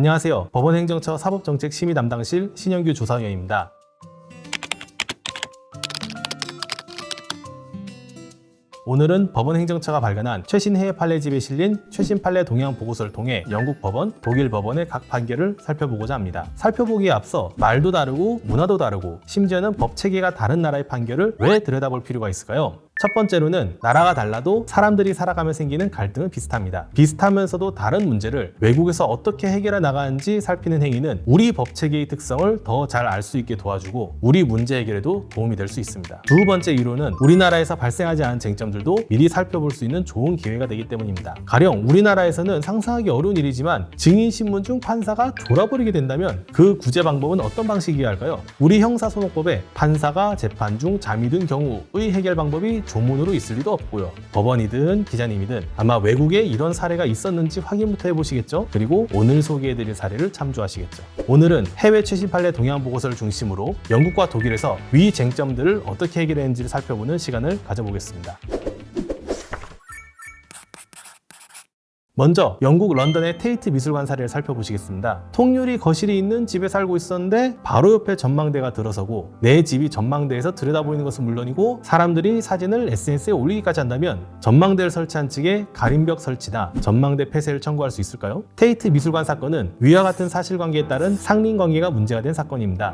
안녕하세요. 법원행정처 사법정책심의 담당실 신영규 조사위원입니다. 오늘은 법원행정처가 발간한 최신 해외 판례집에 실린 최신 판례 동향 보고서를 통해 영국 법원, 독일 법원의 각 판결을 살펴보고자 합니다. 살펴보기에 앞서 말도 다르고 문화도 다르고 심지어는 법 체계가 다른 나라의 판결을 왜 들여다볼 필요가 있을까요? 첫 번째로는 나라가 달라도 사람들이 살아가며 생기는 갈등은 비슷합니다. 비슷하면서도 다른 문제를 외국에서 어떻게 해결해 나가는지 살피는 행위는 우리 법체계의 특성을 더 잘 알 수 있게 도와주고 우리 문제 해결에도 도움이 될 수 있습니다. 두 번째 이유는 우리나라에서 발생하지 않은 쟁점들도 미리 살펴볼 수 있는 좋은 기회가 되기 때문입니다. 가령 우리나라에서는 상상하기 어려운 일이지만 증인신문 중 판사가 돌아버리게 된다면 그 구제 방법은 어떤 방식이어야 할까요? 우리 형사소송법에 판사가 재판 중 잠이 든 경우의 해결 방법이 조문으로 있을 리도 없고요. 법원이든 기자님이든 아마 외국에 이런 사례가 있었는지 확인부터 해보시겠죠? 그리고 오늘 소개해드릴 사례를 참조하시겠죠. 오늘은 해외 최신 판례 동향 보고서를 중심으로 영국과 독일에서 위 쟁점들을 어떻게 해결했는지를 살펴보는 시간을 가져보겠습니다. 먼저 영국 런던의 테이트 미술관 사례를 살펴보시겠습니다. 통유리 거실이 있는 집에 살고 있었는데 바로 옆에 전망대가 들어서고 내 집이 전망대에서 들여다보이는 것은 물론이고 사람들이 사진을 SNS에 올리기까지 한다면 전망대를 설치한 측에 가림벽 설치나 전망대 폐쇄를 청구할 수 있을까요? 테이트 미술관 사건은 위와 같은 사실관계에 따른 상린관계가 문제가 된 사건입니다.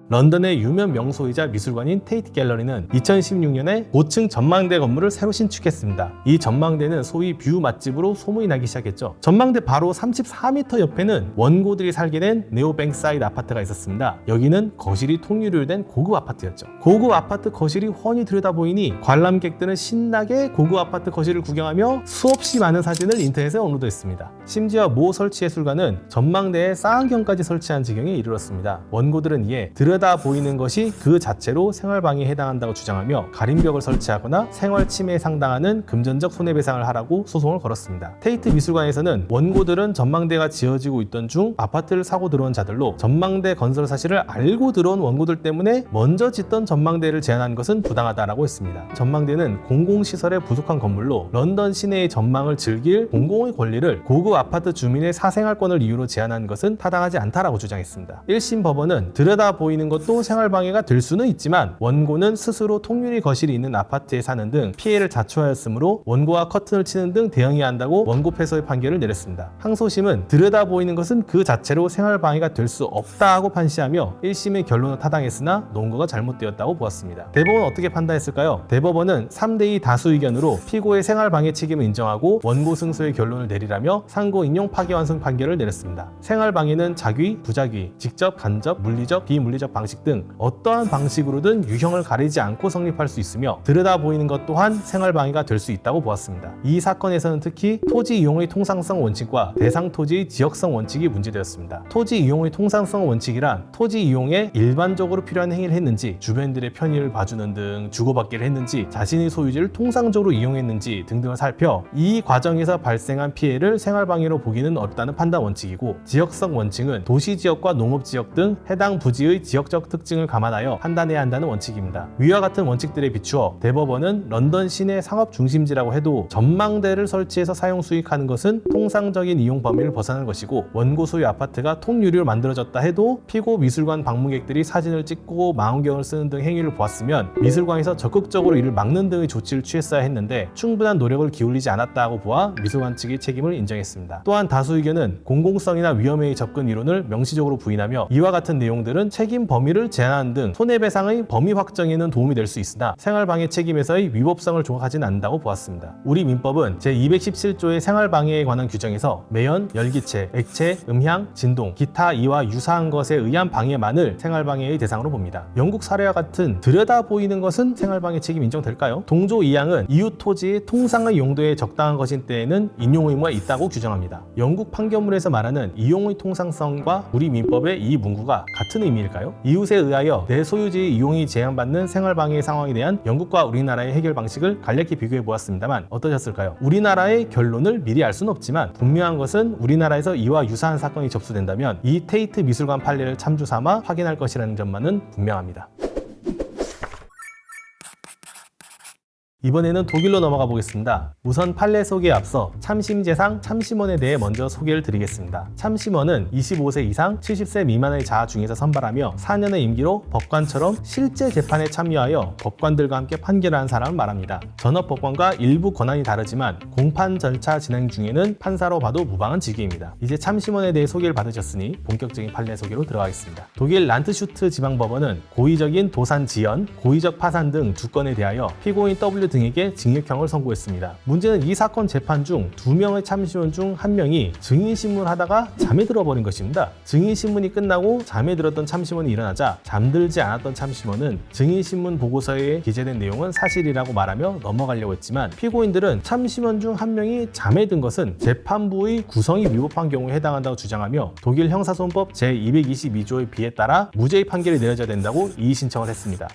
런던의 유명 명소이자 미술관인 테이트 갤러리는 2016년에 고층 전망대 건물을 새로 신축했습니다. 이 전망대는 소위 뷰 맛집으로 소문이 나기 시작했죠. 전망대 바로 34m 옆에는 원고들이 살게 된 네오뱅사이드 아파트가 있었습니다. 여기는 거실이 통유리로 된 고급 아파트였죠. 고급 아파트 거실이 훤히 들여다보이니 관람객들은 신나게 고급 아파트 거실을 구경하며 수없이 많은 사진을 인터넷에 업로드했습니다. 심지어 모 설치예술가는 전망대에 쌍안경까지 설치한 지경에 이르렀습니다. 원고들은 이에 들여다 보이는 것이 그 자체로 생활방해에 해당한다고 주장하며 가림벽을 설치하거나 생활 침해에 상당하는 금전적 손해배상을 하라고 소송을 걸었습니다. 테이트 미술관에서는 원고들은 전망대가 지어지고 있던 중 아파트를 사고 들어온 자들로 전망대 건설 사실을 알고 들어온 원고들 때문에 먼저 짓던 전망대를 제한한 것은 부당하다라고 했습니다. 전망대는 공공시설에 부속한 건물로 런던 시내의 전망을 즐길 공공의 권리를 고급 아파트 주민의 사생활권을 이유로 제한한 것은 타당하지 않다라고 주장했습니다. 1심 법원은 들여다 보이는 것도 생활방해가 될 수는 있지만 원고는 스스로 통유리 거실이 있는 아파트에 사는 등 피해를 자초하였으므로 원고와 커튼을 치는 등 대응해야 한다고 원고 패소의 판결을 내렸습니다. 항소심은 들여다 보이는 것은 그 자체로 생활방해가 될 수 없다고 판시하며 1심의 결론은 타당했으나 논거가 잘못되었다고 보았습니다. 대법원은 어떻게 판단했을까요? 대법원은 3대2 다수 의견으로 피고의 생활방해 책임을 인정하고 원고 승소의 결론을 내리라며 상고 인용 파기환송 판결을 내렸습니다. 생활방해는 자귀, 부자귀, 직접, 간접, 물리적, 비물리적 방식 등 어떠한 방식으로든 유형을 가리지 않고 성립할 수 있으며 들여다 보이는 것 또한 생활방해가 될 수 있다고 보았습니다. 이 사건에서는 특히 토지 이용의 통상성 원칙과 대상 토지의 지역성 원칙이 문제되었습니다. 토지 이용의 통상성 원칙이란 토지 이용에 일반적으로 필요한 행위를 했는지 주변들의 편의를 봐주는 등 주고받기를 했는지 자신의 소유지를 통상적으로 이용했는지 등등을 살펴 이 과정에서 발생한 피해를 생활방해로 보기는 어렵다는 판단 원칙이고 지역성 원칙은 도시지역과 농업지역 등 해당 부지의 지역적 특징을 감안하여 판단해야 한다는 원칙입니다. 위와 같은 원칙들에 비추어 대법원은 런던 시내 상업 중심지라고 해도 전망대를 설치해서 사용 수익하는 것은 통상적인 이용 범위를 벗어나는 것이고 원고 소유 아파트가 통유리로 만들어졌다 해도 피고 미술관 방문객들이 사진을 찍고 망원경을 쓰는 등 행위를 보았으면 미술관에서 적극적으로 이를 막는 등의 조치를 취했어야 했는데 충분한 노력을 기울이지 않았다고 보아 미술관 측의 책임을 인정했습니다. 또한 다수 의견은 공공성이나 위험의 접근 이론을 명시적으로 부인하며 이와 같은 내용들은 책임 범위를 제한하는 등 손해배상의 범위 확정에는 도움이 될 수 있으나 생활방해 책임에서의 위법성을 조각하지는 않는다고 보았습니다. 우리 민법은 제217조의 생활방해에 관한 규정에서 매연, 열기체, 액체, 음향, 진동, 기타 이와 유사한 것에 의한 방해만을 생활방해의 대상으로 봅니다. 영국 사례와 같은 들여다 보이는 것은 생활방해 책임 인정될까요? 동조 2항은 이웃 토지의 통상의 용도에 적당한 것인 때에는 인용 의무가 있다고 규정합니다. 영국 판결문에서 말하는 이용의 통상성과 우리 민법의 이 문구가 같은 의미일까요? 이웃에 의하여 내 소유지의 이용이 제한받는 생활방해 상황에 대한 영국과 우리나라의 해결 방식을 간략히 비교해 보았습니다만 어떠셨을까요? 우리나라의 결론을 미리 알 수는 없지만 분명한 것은 우리나라에서 이와 유사한 사건이 접수된다면 이 테이트 미술관 판례를 참조 삼아 확인할 것이라는 점만은 분명합니다. 이번에는 독일로 넘어가 보겠습니다. 우선 판례 소개에 앞서 참심재상 참심원에 대해 먼저 소개를 드리겠습니다. 참심원은 25세 이상 70세 미만의 자 중에서 선발하며 4년의 임기로 법관처럼 실제 재판에 참여하여 법관들과 함께 판결하는 사람을 말합니다. 전업법관과 일부 권한이 다르지만 공판 절차 진행 중에는 판사로 봐도 무방한 직위입니다. 이제 참심원에 대해 소개를 받으셨으니 본격적인 판례 소개로 들어가겠습니다. 독일 란트슈트 지방법원은 고의적인 도산 지연, 고의적 파산 등 두 건에 대하여 피고인 W 등에게 징역형을 선고했습니다. 문제는 이 사건 재판 중 2명의 참심원 중 1명이 증인신문을 하다가 잠에 들어버린 것입니다. 증인신문이 끝나고 잠에 들었던 참심원이 일어나자 잠들지 않았던 참심원은 증인신문 보고서에 기재된 내용은 사실이라고 말하며 넘어가려고 했지만 피고인들은 참심원 중 1명이 잠에 든 것은 재판부의 구성이 위법한 경우에 해당한다고 주장하며 독일 형사소송법 제222조의 비에 따라 무죄의 판결이 내려져야 된다고 이의 신청을 했습니다.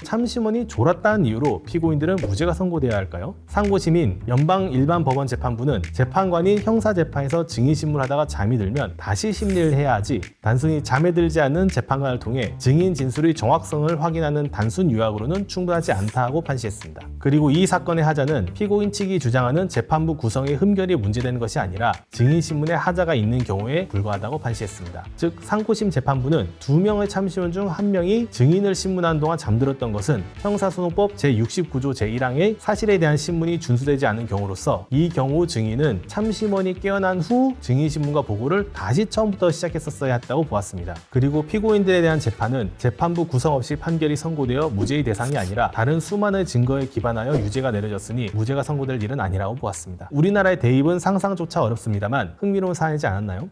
참심원이 졸았다는 이유로 피고인들은 무죄가 선고되어야 할까요? 상고심인 연방일반법원재판부는 재판관이 형사재판에서 증인신문을 하다가 잠이 들면 다시 심리를 해야 하지 단순히 잠에 들지 않는 재판관을 통해 증인 진술의 정확성을 확인하는 단순 요약으로는 충분하지 않다고 판시했습니다. 그리고 이 사건의 하자는 피고인 측이 주장하는 재판부 구성의 흠결이 문제되는 것이 아니라 증인신문에 하자가 있는 경우에 불과하다고 판시했습니다. 즉 상고심 재판부는 2명의 참심원 중 1명이 증인을 신문하는 동안 잠들었던 것은 형사소송법 제69조 제1항의 사실에 대한 신문이 준수되지 않은 경우로서 이 경우 증인은 참심원이 깨어난 후 증인신문과 보고를 다시 처음부터 시작했었어야 했다고 보았습니다. 그리고 피고인들에 대한 재판은 재판부 구성 없이 판결이 선고되어 무죄의 대상이 아니라 다른 수많은 증거에 기반하여 유죄가 내려졌으니 무죄가 선고될 일은 아니라고 보았습니다. 우리나라의 대입은 상상조차 어렵습니다만 흥미로운 사안이지 않았나요?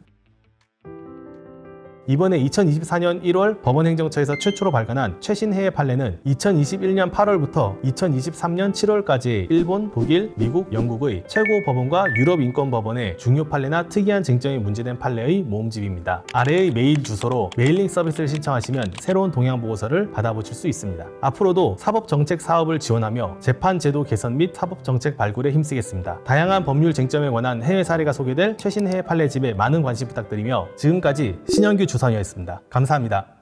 이번에 2024년 1월 법원행정처에서 최초로 발간한 최신 해외 판례는 2021년 8월부터 2023년 7월까지 일본, 독일, 미국, 영국의 최고 법원과 유럽 인권법원의 중요 판례나 특이한 쟁점이 문제된 판례의 모음집입니다. 아래의 메일 주소로 메일링 서비스를 신청하시면 새로운 동향 보고서를 받아보실 수 있습니다. 앞으로도 사법정책 사업을 지원하며 재판제도 개선 및 사법정책 발굴에 힘쓰겠습니다. 다양한 법률 쟁점에 관한 해외 사례가 소개될 최신 해외 판례집에 많은 관심 부탁드리며 지금까지 신현규 주선이었습니다. 감사합니다.